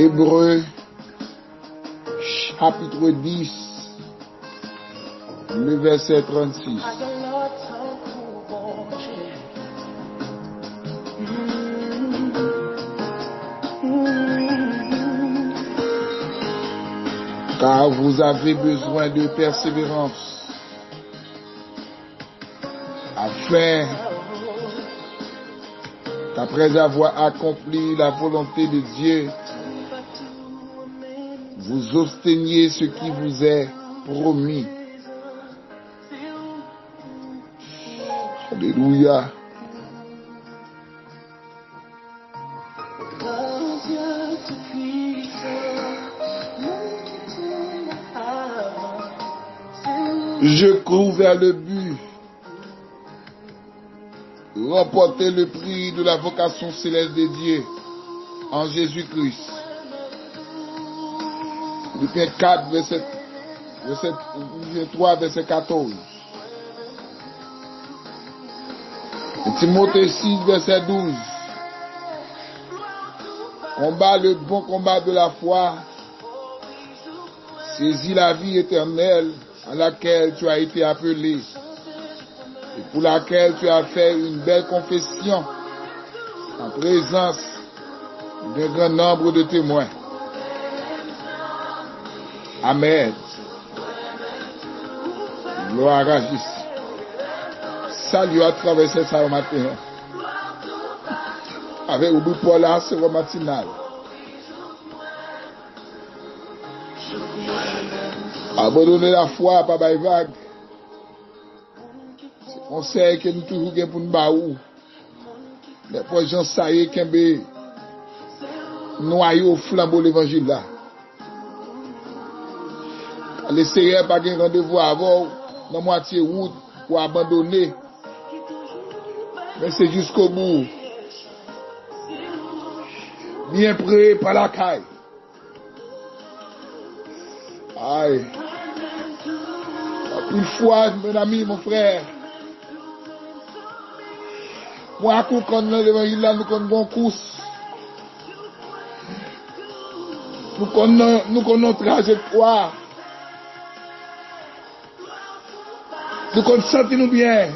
Hébreux, chapitre 10, le verset 36. Car vous avez besoin de persévérance, afin qu'après avoir accompli la volonté de Dieu, vous obteniez ce qui vous est promis. Alléluia. Je cours vers le but, remporter le prix de la vocation céleste de Dieu en Jésus-Christ. Philippiens 4, verset 3, verset 14. Timothée 6, verset 12. Combat le bon combat de la foi, saisis la vie éternelle à laquelle tu as été appelé et pour laquelle tu as fait une belle confession en présence d'un grand nombre de témoins. Amen. Gloire à Jésus. Salut à travers ce soir matin. Avec Oubou Paul là, c'est matinal. Abandonner la foi, pas by vague. C'est conseil que nous toujours gain pour nous baou. Les pour gens ça y est kembe noyé au flambeau l'évangile là. Les seigneurs pas gain rendez-vous avant dans moitié route pour abandonner. Mais c'est jusqu'au bout. Bien prêt par la caille. Aïe. Une fois, mon ami, mon frère. Moi, à coup, quand l'évangile là, nous connaissons course. Nous connaissons notre trajectoire. Nous connaissons nous bien.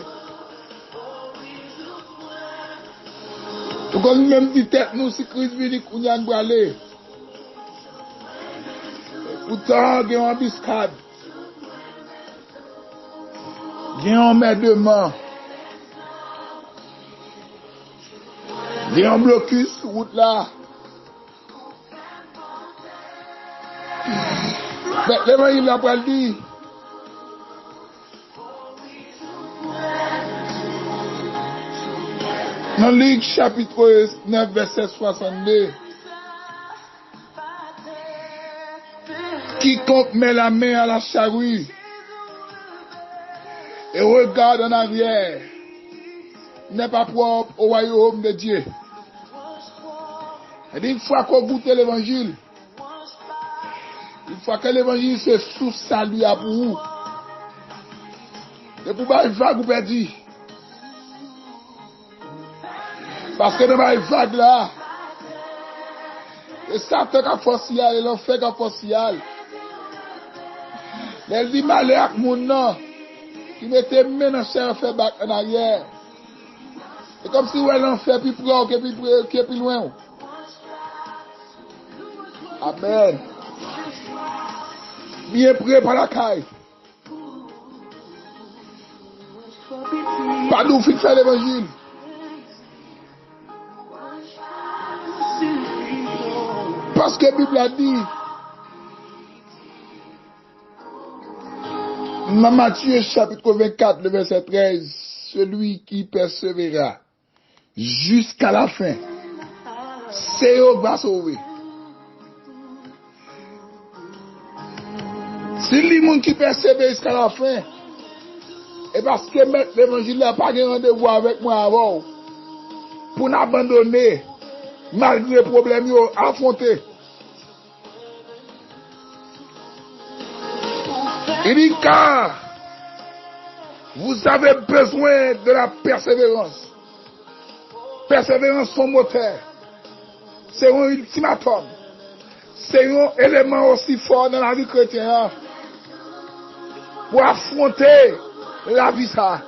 Nous connaissons même dit tête nous si Christ vient qu'on y a nous aller. Pourtant, il y a une embuscade. Il y a un main de main. Il y a un blocus sur route là. Mais l'évangile n'a pas dit. Dans Luc chapitre 9 verset 62. Quiconque met la main à la charrue et regarde en arrière n'est pas propre au royaume de Dieu. Et une fois qu'on goûte l'évangile, une fois que l'évangile se sous salut à pour vous, et pour pas une vague vous perdu. Parce que dans ma vague là, et Satan qui a forcé, et l'enfer qui a forcé. Elle dit malheur avec mon nom, qui mettait main dans chair fait back en arrière. C'est comme si elle l'enfer plus proche que plus loin. Amen. Bien prêt par la caille. Pas nous faire l'évangile. Parce que la Bible a dit, dans Matthieu chapitre 24, le verset 13, celui qui persévérera jusqu'à la fin, c'est eux qui va sauver. Si les gens qui persévèrent jusqu'à la fin, et parce que l'évangile n'a pas de rendez-vous avec moi avant, pour n'abandonner, malgré les problèmes affrontés. Il dit car vous avez besoin de la persévérance. Persévérance son moteur. C'est un ultimatum. c'est un élément aussi fort dans la vie chrétienne pour affronter la vie ça.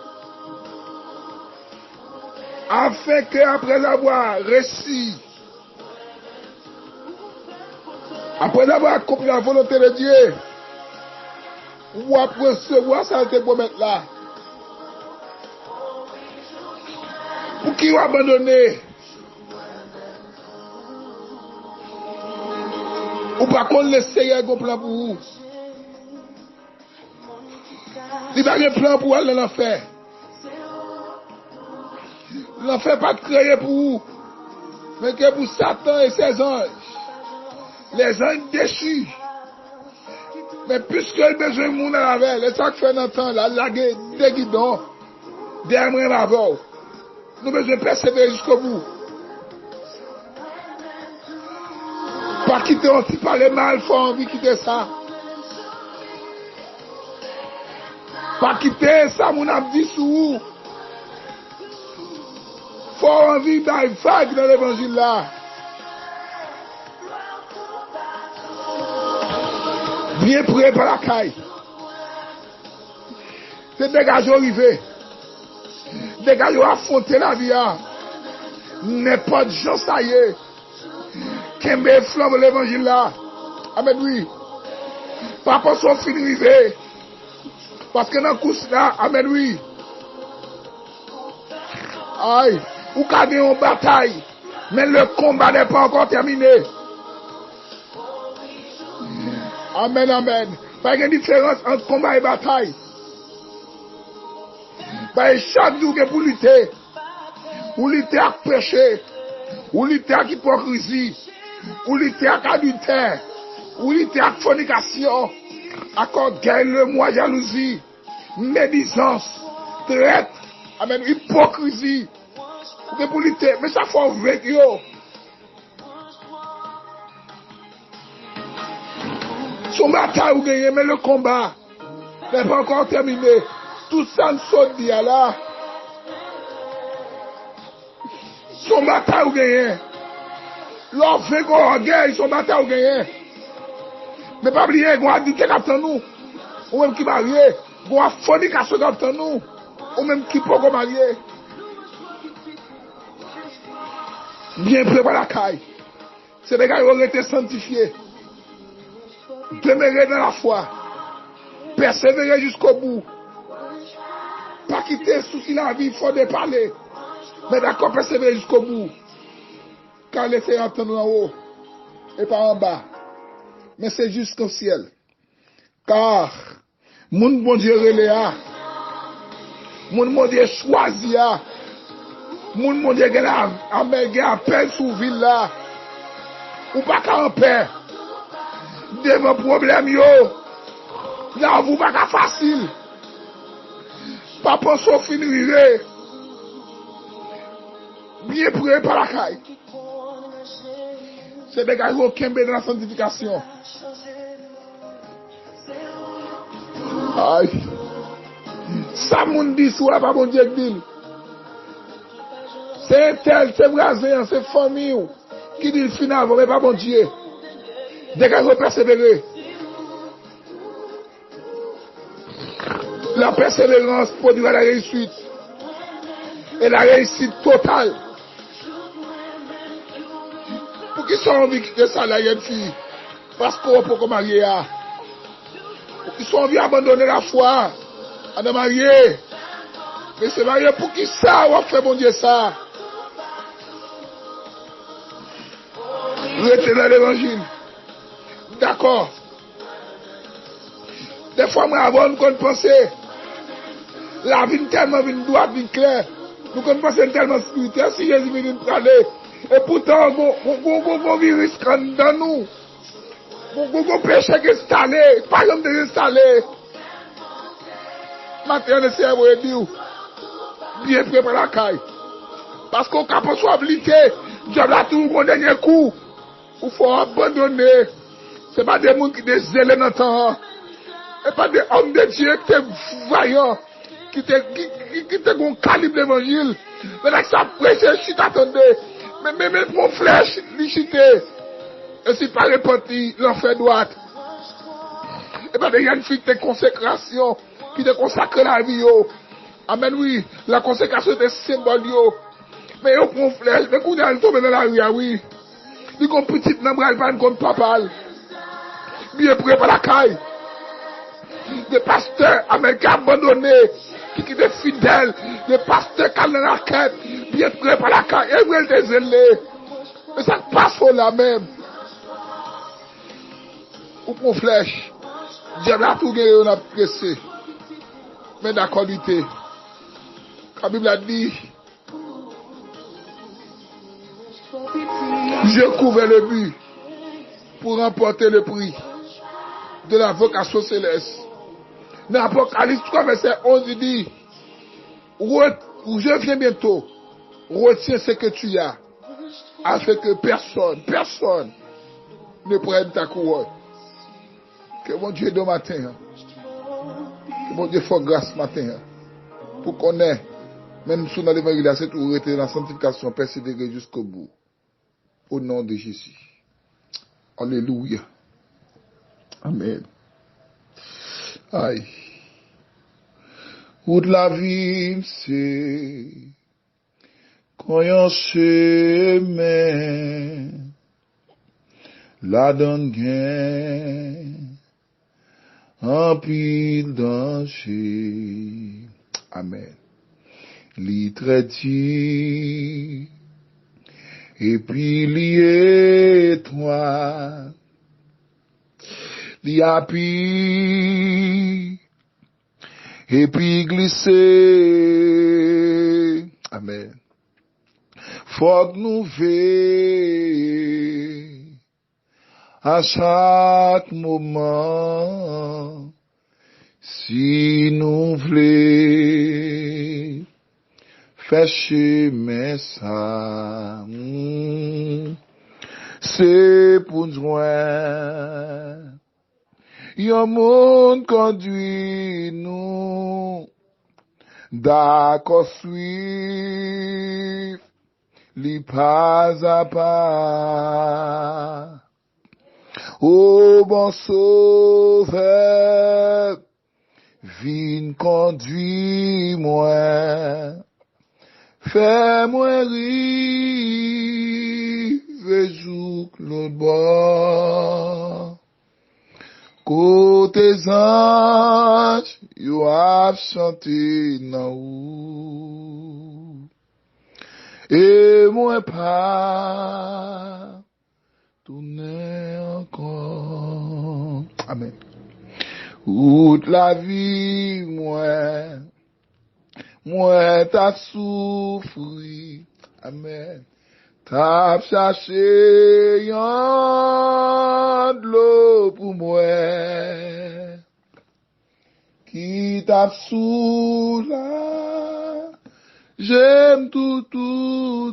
Afin que après avoir réussi, après avoir accompli la volonté de Dieu, ou après recevoir ça te promet là. Pour qui vous abandonner, ou pas qu'on laisse un plan pour vous. Il n'y a pas de plan pour aller dans l'enfer. L'enfer pas créé pour vous, mais que pour Satan et ses anges. Les anges déchus. Mais puisque le besoin de monde à la veille, les sacs fait dans le temps, la des guidons, derrière la veille. Nous avons besoin de persévérer jusqu'au bout. Pas quitter un petit par les mal, il faut envie de quitter ça. Pas quitter ça, mon âme dit sous vous. Faut envie d'aller vague dans l'évangile là. Bien prêt par la caille. C'est dégager arrivé. Dégager affronter la vie. N'importe gens ça y est. Qu'un bel flambe l'évangile là. Amen oui. Pas pour son fin arrivé. Parce que dans le course là, amen oui. Aïe. Ou gagner une bataille, mais le combat n'est pas encore terminé. Amen, amen. Pas de différence entre combat et bataille. Pas chaque jour que vous luttez, vous luttez avec péché, vous luttez avec hypocrisie, vous luttez avec adultère, vous luttez avec fornication, avec orgueil, le moi, jalousie, médisance, traite, amen, hypocrisie. Pour lutter, mais ça faut vaincre. Son bataille ou gagner, mais le combat n'est pas encore terminé. Tout ça ne saute d'y là. Son bataille ou gagner. L'on fait qu'on gagne, son bataille ou gagner. Mais pas oublier, qu'on a dit qu'il attend nous. Ou même qui marié, qu'on a fornication qui attend nous. Ou même qui peut qu'on marier. Bien préparé la caille. C'est des gars qui ont été sanctifiés. Demeurer dans la foi. Persévérer jusqu'au bout. Pas quitter souci la vie, il faut de parler. Mais d'accord, persévérer jusqu'au bout. Car les feux entendent en haut et pas en bas. Mais c'est jusqu'au ciel. Car, mon bon Dieu reléa. Mon bon Dieu choisi. Mon Dieu qui a appel sous ville là. Ou pas qu'en paix. Devant problème yo. Là vous pas qu'à facile. Pas penser au finir. Bien prêt par la caille. C'est des gars qui ont dans la sanctification. Aïe. Ça moun dit sous la pas bon Dieu dit. C'est tel, c'est voisin, c'est famille qui dit le final, mais pas bon Dieu. Dégagez persévérer. La persévérance produira la réussite. Et la réussite totale. Pour qui sont envie de quitter ça, la jeune fille? Parce qu'on peut se marier. Pour qui sont envie d'abandonner la foi, à de marier. Mais c'est marié pour qui ça, on fait bon Dieu ça? Restez dans l'évangile. D'accord. Des fois, moi, avant, nous penser, la vie tellement droite, claire. Nous pensons tellement spirituel, si Jésus vient nous parler. Et pourtant, mon virus dans nous. Mon péché qui est installé. Par exemple, de installé. Maintenant, le cerveau est dit, bien préparé la caille. Parce qu'on a responsabilité. Dieu l'a tout au dernier coup. Il faut abandonner. Ce n'est pas des gens qui sont zélés dans le temps. Ce n'est pas des hommes de Dieu qui sont vaillants, qui ont un calibre d'évangile. Mais là, ça prêche, chute, attendez. Mais mon flèche, il chute. Et si pas repenti, l'en fait droite. Et bien, il y a une fille de consécration qui te consacre la vie. Amen, oui. La consécration est un symbole. Mais au prend flèche, mais quand elle tombe dans la rue, oui. Il y a une petite nombre, elle va contre papa. Bien prêt par la caille. Des pasteurs, amen, qui abandonnés, qui étaient fidèles. Des pasteurs qui ont la quête, bien prêt par la caille. Et elle est zélée. Mais ça passe là même. Ou prend flèche. Diable a tout gagné, on a pressé. Mais la qualité. La Bible a dit, je couvre le but pour remporter le prix de la vocation céleste. Dans l'Apocalypse 3, verset 11, il dit, je viens bientôt, retiens ce que tu as, afin que personne ne prenne ta couronne. Que mon Dieu de matin, que mon Dieu fasse grâce matin, pour qu'on ait, même si on a l'évangile, c'est tout rester dans la sanctification, persévérer jusqu'au bout. Au nom de Jésus. Alléluia. Amen. Aïe. Ou de la vie, c'est quand yon chemin la donne gain en pile danger. Amen. Li traiti et puis lié toi li api et puis glisser. Amen. Faut que nous veillons à chaque moment si nous voulons faire chemin ça. C'est pour nous joindre. Yon monde conduit nous, d'accord suivre, li pas à pas. Oh bon sauveur, vin conduit moi, fais-moi rire, jour l'autre bord. Côté anges, you have chanté nan ou. Et moi pas, tourner encore. Amen. Toute la vie, moi t'as souffri. Amen. T'as cherché yon de l'eau pour moi, qui t'a soula, j'aime tout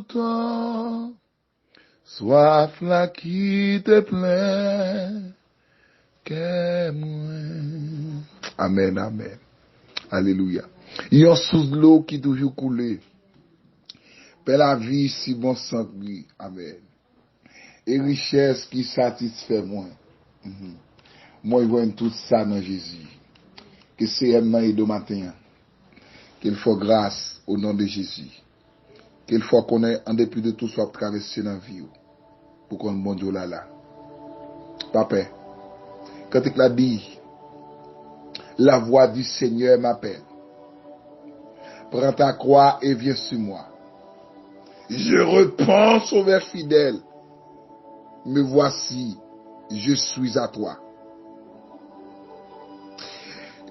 temps, soif là qui te plaît, que moi. Amen, amen. Alléluia. Yon sous l'eau qui toujours coulé. Paix la vie si bon sang lui. Amen. Et richesse qui satisfait moi. Moi, je vois tout ça dans Jésus. Que c'est un et de matin. Qu'il faut grâce au nom de Jésus. Qu'il faut qu'on ait, en dépit de tout, soit traversé dans la vie. Pour qu'on bon Dieu là. Papa, quand il a dit, la voix du Seigneur m'appelle. Prends ta croix et viens sur moi. Je repense au vers fidèle. Me voici, je suis à toi.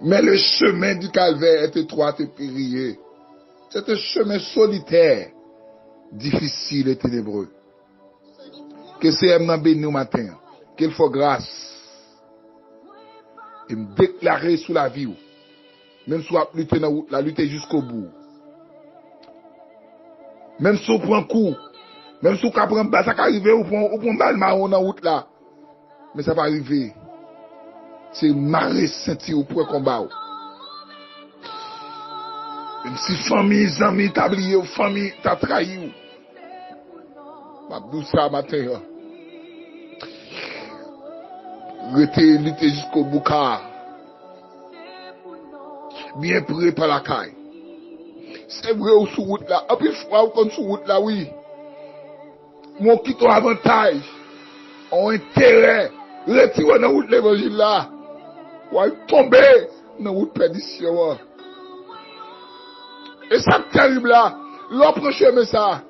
Mais le chemin du calvaire est étroit et périlleux. C'est un chemin solitaire, difficile et ténébreux. Que c'est un béni au matin. Qu'il faut grâce. Et me déclarer sous la vie. Même si on lutter dans la route, la lutter jusqu'au bout. Même si on prend un coup, même si on prend un bas, ça peut arriver, on prend un balle marron dans la route là. Mais ça va arriver. C'est marrer senti au point combat. Même si famille, amis, t'as oublié, famille, t'as trahi. Ma douce ça matin. Rester lutter jusqu'au bout car bien prêt par la caille. C'est vrai ou sous route là. En plus fois ou sous route là oui. Mon qui ton avantage. On intérêt. Retirer dans route l'évangile là. Ou tomber dans route perdition. Et ça terrible là. L'autre chemin ça.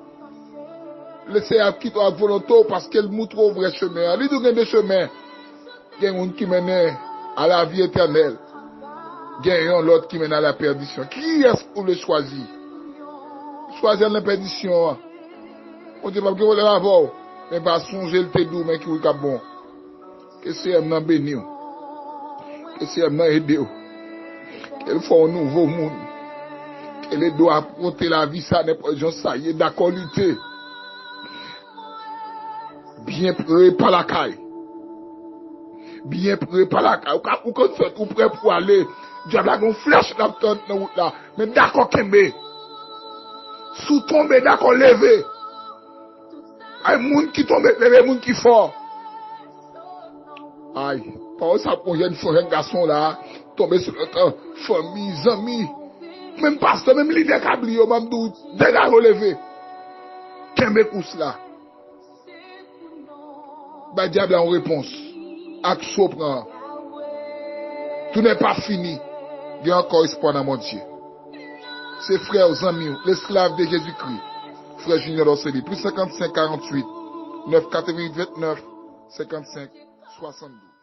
Laissez à qui toi volonté parce qu'elle montre au vrai chemin. Il y a des chemins. Il y a un qui mène à la vie éternelle. Il y a l'autre qui mène à la perdition. Qui est-ce pour le choisir? Choisir la perdition. On dit pas que vous l'avez avant. Mais pas songer le tédou, mais qui est bon. Que c'est un béni. Que c'est un aider. Qu'elle fait un nouveau monde. Qu'elle doit apporter la vie, ça n'est pas juste ça. Il est d'accord lutter. Bien prêt par la caille. Bien prêt par la caille. Ou quand vous êtes prêt pour aller, diable a une flèche dans la route là. Mais d'accord kembe. Sous tomber, d'accord lever. Aïe, moun qui tombe, lever, moun qui fort. Aïe, par ça pour un garçon là, tomber sur notre famille, amis. Même pasteur, même leader cabli, au même d'où, déjà relevé. Kembe pousse là. Bah, diable a une réponse. Action prend. Tout n'est pas fini. Il y a encore espoir dans mon Dieu. Ses frères, amis, l'esclave de Jésus-Christ. Frère Junior Osseli, plus 55 48 9 88 29 55 72.